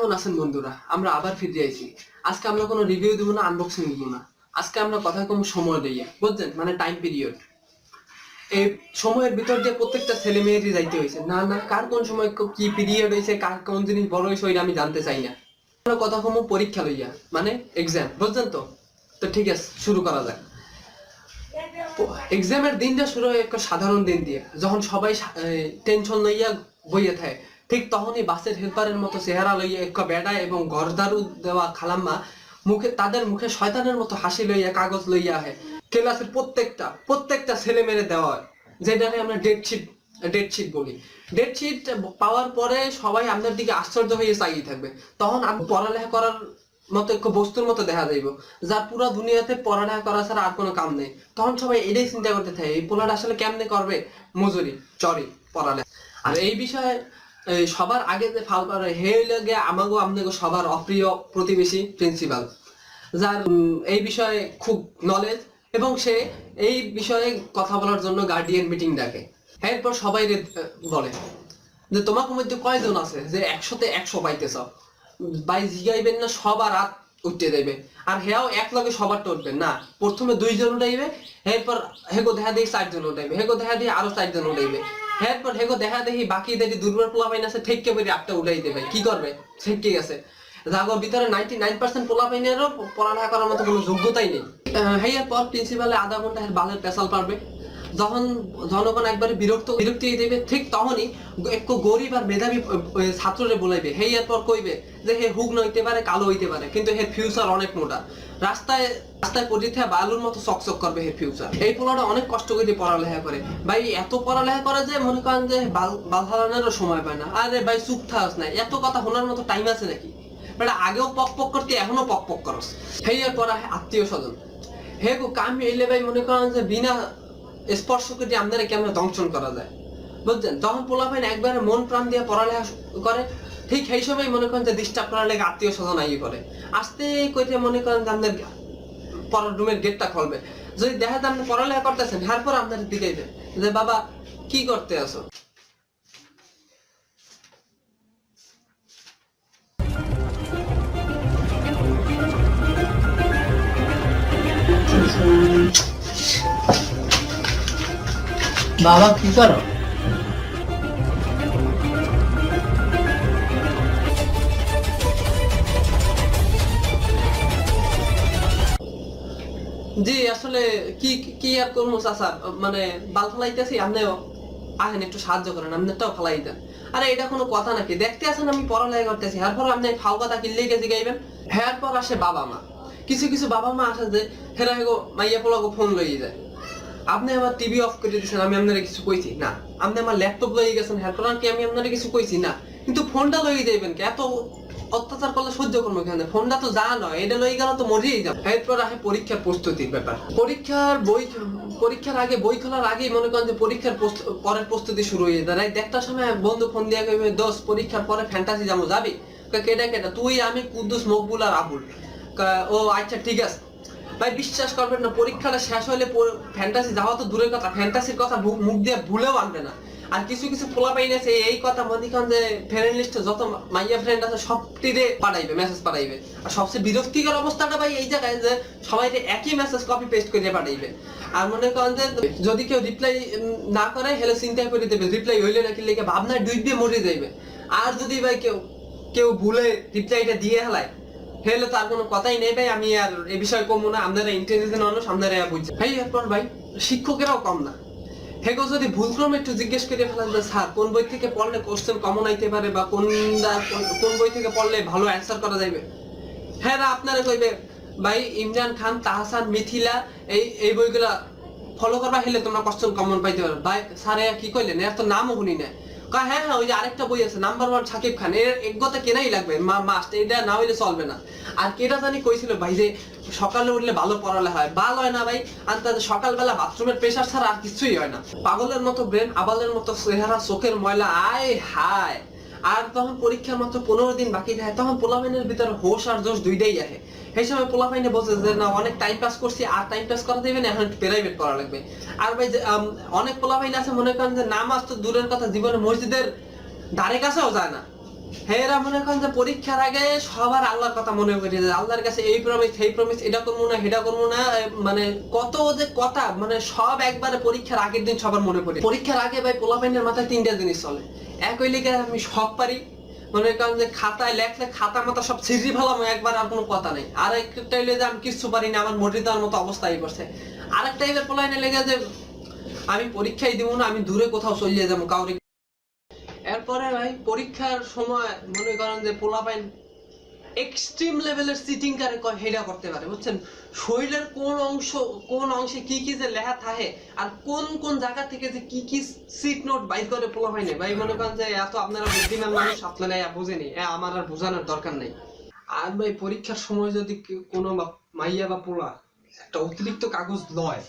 কেমন আছেন বন্ধুরা? আমরা আবার ফিরে আইছি। আজকে আমরা কোনো রিভিউ দিব না, আনবক্সিং দিব না। আজকে আমরা কথা কম সময় লইয়া, বুঝছেন? মানে টাইম পিরিয়ড। এই সময়ের ভিতর দিয়ে প্রত্যেকটা ছেলে মেয়েরই যাইতে হয়েছে। না না, কার কোন সময় কি পিরিয়ড হয়েছে, কার কোন জিনিস বড় হয়েছে, ওইটা আমি জানতে চাই না। আমরা কথা কম পরীক্ষা লইয়া, মানে এক্সাম, বুঝছেন তো? তো ঠিক আছে, শুরু করা যাক। এক্সামের দিনটা শুরু হয় একটা সাধারণ দিন দিয়ে, যখন সবাই টেনশন লইয়া বইয়ে থাকে। ঠিক তখনই বাসের হেল্পারের মতো চেহারা লইয়া একটা বেড়া এবং গরদারু দেওয়া খালাম্মা তাদের মুখে শয়তানের মতো হাসি লইয়া কাগজ লইয়া আহে। ক্লাসের প্রত্যেকটা ছেলে মেরে দেওয়া হয়, যেটাকে আমরা ডেটশিট বলি। ডেটশিট পাওয়ার পরে সবাই আমাদের দিকে আশ্চর্য হয়ে চাইয়ে থাকবে। তখন আমি পড়ালেখা করার মতো একটা বস্তুর মতো দেখা যাইব, যার পুরো দুনিয়াতে পড়ালেখা করা ছাড়া আর কোনো কাম নেই। তখন সবাই এটাই চিন্তা করতে থাকে, এই পোলাটা আসলে কেমনে করবে মজুরি চরি পড়ালেখা। আর এই বিষয়ে সবার আগে যে ফাল করে হে লাগে আমাগো সবার অপ্রিয় প্রতিবেশী প্রিন্সিপাল, যার এই বিষয়ে খুব নলেজ, এবং সে এই বিষয়ে কথা বলার জন্য গার্ডিয়ান মিটিং ডাকে। এরপর সবাই বলে যে তোমাকে মধ্যে কয়জন আছে যে 100-তে 100 পাইতেছ, ভাই জিগাইবেন না, সবার রাত উঠতে দেবে। আর হেও এক লগে সবারটা উঠবেন না, প্রথমে 2 জন উঠাইবে, এরপর হেগো দেখা দেখি 4 জন উঠাইবে, হেগো দেখা দিয়ে আরো 4 জন উঠাইবে, এরপর হেগো দেখা দেখি বাকি দেখি দুর্বল পোলা পাইন আছে ঠেককে বেরিয়ে 8টা উঠাই দেবে। কি করবে? ঠেককে গেছে, যাগোর ভিতরে 99% পোলা পাইনেরও পড়ালেখা করার মতো কোনো যোগ্যতাই নেই। এরপর প্রিন্সিপালে আধা ঘন্টা বালের পেশাল পারবে। যখন জনগণ একবারে বিরক্তি দেবে, ঠিক তখনই একটু গরিব আর মেধাবী ছাত্ররে বলাইবে। এরপর কইবে যে হে হুক নইতে পারে, কালো হইতে পারে, কিন্তু হের ফিউচার অনেক মোটা। রাস্তায় পরিথা বালুর মতো চকচক করবে হের ফিউচার। এই পোলাটা অনেক কষ্ট করে পড়ালেখা করে ভাই, এত পড়ালেখা করে যে মনে করেন যে বাল হারানোরও সময় পায় না। আরে ভাই চুপ থাকস না, এত কথা শোনার মতো টাইম আছে নাকি? আগেও পক করতে, এখনো পক করস। এরপর আত্মীয় স্বজন হে গো কামি এলে ভাই মনে করেন যে বিনা স্পর্শ করে আপনারা কেমন দংশন করা যায়, বুঝছেন? যখন পোলাপাইন একবারে মন প্রাণ দিয়ে পড়ালেখা করে, ঠিক সেই সময় মনে করেন যে ডিস্টার্ব করার লেগে আত্মীয় স্বজন আইয়ে করে। আসতে কইতে মনে করেন যে আপনার পড়ার রুমের গেটটা খুলবে। যদি দেখা যায় আপনি পড়ালেখা করতেছেন, তারপর আপনার দিকে যে বাবা কি করতে আসো। বাবা কি করো? জি আসলে কি কি আর করবো চাচা, মানে বাল ফেলাইতেছি, আপনিও আহেন একটু সাহায্য করেন, আপনারটাও ফেলাই দেন। আরে এটা কোনো কথা নাকি? দেখতে আসেন আমি পড়ালেখা করতেছি, এরপর আপনি ফাও কথা কিনলে গেছে গাইবেন। এরপর আসে বাবা মা। কিছু বাবা মা আসে যে হেরা হেগো মাইয়া পোলাগো ফোন লইয়ে যায়। আপনি আমার টিভি অফ করে দিয়েছেন, আমি আপনারা কিছু কইছি না। আপনি আমার ল্যাপটপ লইয়ে গেছেন, এরপর কি আমি আপনারা কিছু কইছি না? কিন্তু ফোনটা লইয়ে যাইবেন কে? এত অত্যাচার করলে সহ্য করবো কেন? ফোনটা তো যা নয়, এটা লইয়ে গেল তো মরিয়েই যাবে। এরপর আসে পরীক্ষার প্রস্তুতির ব্যাপার। পরীক্ষার আগে বই খোলার আগেই মনে করেন যে পরীক্ষার পরের প্রস্তুতি শুরু হয়ে যায়। রাত 1টার সময় বন্ধু ফোন দিয়ে কইবে, দোস্ত পরীক্ষার পরে ফ্যান্টাসি যাবো, যাবি? কেটা তুই, আমি, কুদ্দুস, মকবুল আর আবুল। ও আচ্ছা ঠিক আছে। ভাই বিশ্বাস করবেন না, পরীক্ষাটা শেষ হলে ফ্যান্টাসি যাওয়া তো দূরের কথা, ফ্যান্টাসির কথা মুখ দিয়ে ভুলেও আনবে না। আর কিছু পোলা পাইন আছে এই কথা মনে করেন যে ফ্রেন্ড লিস্টে যত মাইয়া ফ্রেন্ড আছে সবটিরে পাঠাইবে, মেসেজ পাঠাইবে। আর সবচেয়ে বিরক্তিকর অবস্থাটা ভাই এই জায়গায় যে সবাই একই মেসেজ কপি পেস্ট করে পাঠাইবে। আর মনে করেন যে যদি কেউ রিপ্লাই না করে হেলে চিন্তায় করে দেবে, রিপ্লাই হইলে নাকি লেগে ভাবনায় ডুইবে মরে যাইবে। আর যদি ভাই কেউ ভুলে রিপ্লাইটা দিয়ে হেলায়, হেলে তার কোনো কথাই নেই ভাই। আমি আর এই বিষয়ে কমবো না, আপনারা ইন্টেলিজেন্ট মানুষ, আপনারা বুঝছেন। এরপর ভাই শিক্ষকেরাও কম না। হেগো যদি ভুলক্রমে একটু জিজ্ঞেস করে ফেলেন যে স্যার কোন বই থেকে পড়লে কোশ্চেন কমন আইতে পারে, বা কোন বই থেকে পড়লে ভালো অ্যান্সার করা যাবে, হ্যাঁ আপনারা কইবে ভাই ইমরান খান, তাহসান, মিথিলা এই বইগুলা ফলো করবা, হেলে তোমরা কোশ্চেন কমন পাইতে পারো। ভাই স্যার কি কইলেন? এর তো নামও শুনি না। হ্যাঁ ওই যে আরেকটা বই আছে নাম্বার 1 সাকিব খান, এর একগতে কেনাই লাগবে, মাস্ট, এটা না হইলে চলবে না। আর কেটা জানি কইছিল ভাই যে সকালে উঠলে ভালো পড়ালেখা হয়, ভালো হয় না ভাই। আর সকালবেলা বাথরুমের প্রেসার ছাড়া আর কিছুই হয় না। পাগলের মতো ব্রেন, আবালের মতো চেহারা, চোখের ময়লা, আয় হায়। আর তখন পরীক্ষার মাত্র 15 দিন বাকি থাকে, তখন পোলাপাইনের ভিতরে হোশ আর জোশ দুইটাই আসে। সেই সময় পোলাপাইনে বলছে যে না অনেক টাইম পাস করছি, আর টাইম পাস করা যাবে না, এখন একটু প্রাইভেট করা লাগবে। আর ভাই অনেক পোলাপাইন আছে মনে করেন যে নামাজ তো দূরের কথা, জীবনে মসজিদের ধারে কাছেও যায় না। হেরা মনে করেন যে পরীক্ষার আগে সবার আল্লাহর কথা মনে করে যে আল্লাহর কাছে এই প্রমিস সেই প্রমিস, এটা করবো না সেটা করবো না, মানে কত যে কথা, মানে সব একবারে পরীক্ষার আগের দিন সবার মনে পড়ে। পরীক্ষার আগে ভাই পোলাপাইনের মাথায় তিনটা জিনিস চলে। এক হইলে গিয়ে আমি সব পারি, মনে করেন যে খাতায় লেখলে খাতা মাথা সব ছিঁড়ি ফেলাম একবার, আর কোনো কথা নেই। আর একটা হইলে যে আমি কিচ্ছু পারি না, আমার মরে দেওয়ার মতো অবস্থা এই করছে। আরেকটা এবার পোলাইনে লেগে যে আমি পরীক্ষাই দিব না, আমি দূরে কোথাও চলিয়ে যাবো কাউরে। এরপরে ভাই পরীক্ষার সময় মনে করেন যে পোলাপাইন এক্সট্রিম লেভেলের চিটিং করে হেডা করতে পারে, বুঝছেন? শরীরের কোন অংশে কি কি যে লেখা থাকে, আর কোন কোন জায়গা থেকে যে কি কি সিট নোট বাইর করে পোলাপাইনে ভাই, মনে করেন যে এত আপনারা বুদ্ধিমান মানুষ, আপনারা বুঝেনি, আমার আর বোঝানোর দরকার নেই। আর ভাই পরীক্ষার সময় যদি কোনো মাইয়া বা পোলা একটা অতিরিক্ত কাগজ লয়,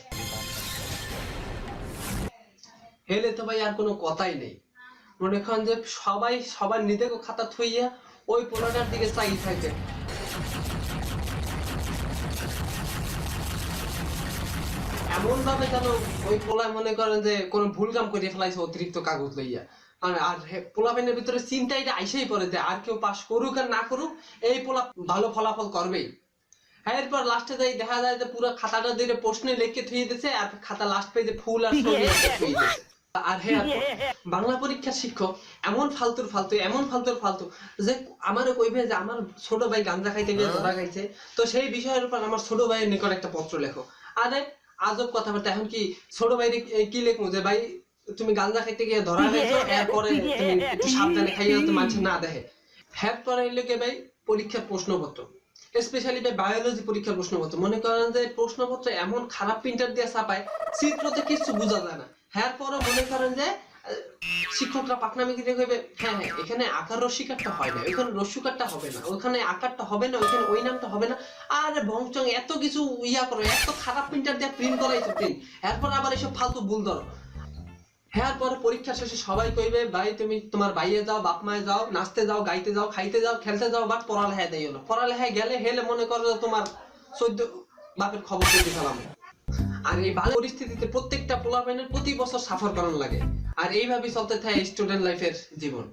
হেলে তো ভাই আর কোনো কথাই নেই। মনে করেন যে সবাই সবার নিজেকে খাতা থইয়া ওই পোলাটার দিকে চাই থাকে। এমন ভাবে যেন ওই পোলায় মনে করেন যে কোনো ভুল কাম করে ফেলাইছে অতিরিক্ত কাগজ লইয়া, মানে আর পোলাপাইনের ভিতরে চিন্তাটা আইসেই পড়ে যে আর কেউ পাস করুক আর না করুক, এই পোলা ভালো ফলাফল করবেই। হ্যাঁ, এরপর লাস্টে যাই দেখা যায় যে পুরো খাতাটা দিয়ে প্রশ্নে লিখে থুয়ে দিছে, আর খাতা লাস্ট পেজে ফুল আর ছবি এঁকে থুয়ে দিছে। আর হ্যাঁ, বাংলা পরীক্ষার শিক্ষক এমন ফালতু যে আমারও কইবে যে আমার ছোট ভাই গাঁজা খাইতে গিয়ে ধরা খাইছে, তো সেই বিষয়ের উপর আমার ছোট ভাইয়ের নিকট একটা পত্র লেখো। আরে আজব কথাবার্তা, এখন কি ছোট ভাই কি লেখবো যে ভাই তুমি গাঁজা খাইতে গিয়ে ধরা খাইছো, এরপরে তুমি একটু সাবধানে খাইয়া তো মানুষ না দেখে। হ্যাঁ, পরে এলাকে ভাই পরীক্ষার প্রশ্নপত্র, স্পেশালি ভাই বায়োলজি পরীক্ষার প্রশ্নপত্র, মনে করেন যে প্রশ্নপত্র এমন খারাপ প্রিন্টার দিয়ে ছাপায় চিত্রতে কিছু বোঝা যায় না। হ্যাঁ, পরে মনে করেন যে শিক্ষকরা পাকনামি দিয়ে কইবে হ্যাঁ এখানে আকার রস্যিকারটা হয় না, ওইখানে রস্যুকারটা হবে না, ওইখানে আকারটা হবে না, ওইখানে ওই নামটা হবে না। আরে ভংচং এত কিছু ইয়া করো, এত খারাপ প্রিন্টার দিয়ে প্রিন্ট করাইছো প্রিন্ট, এরপর আবার এসব ফালতু ভুল ধরো। হ্যাঁ, পরে পরীক্ষা শেষে সবাই কইবে ভাই তুমি তোমার বাইরে যাও, বাপ মায়ে যাও, নাচতে যাও, গাইতে যাও, খাইতে যাও, খেলতে যাও, বাট পড়ালেখায় দিও না। পড়ালেখায় গেলে হেলে মনে করো তোমার 14 বাপের খবর পেতে ফেলাম। আর এই ভালো পরিস্থিতিতে প্রত্যেকটা পোলাপাইনের প্রতি বছর সাফার করানো লাগে, আর এইভাবেই চলতে থাকে স্টুডেন্ট লাইফের জীবন।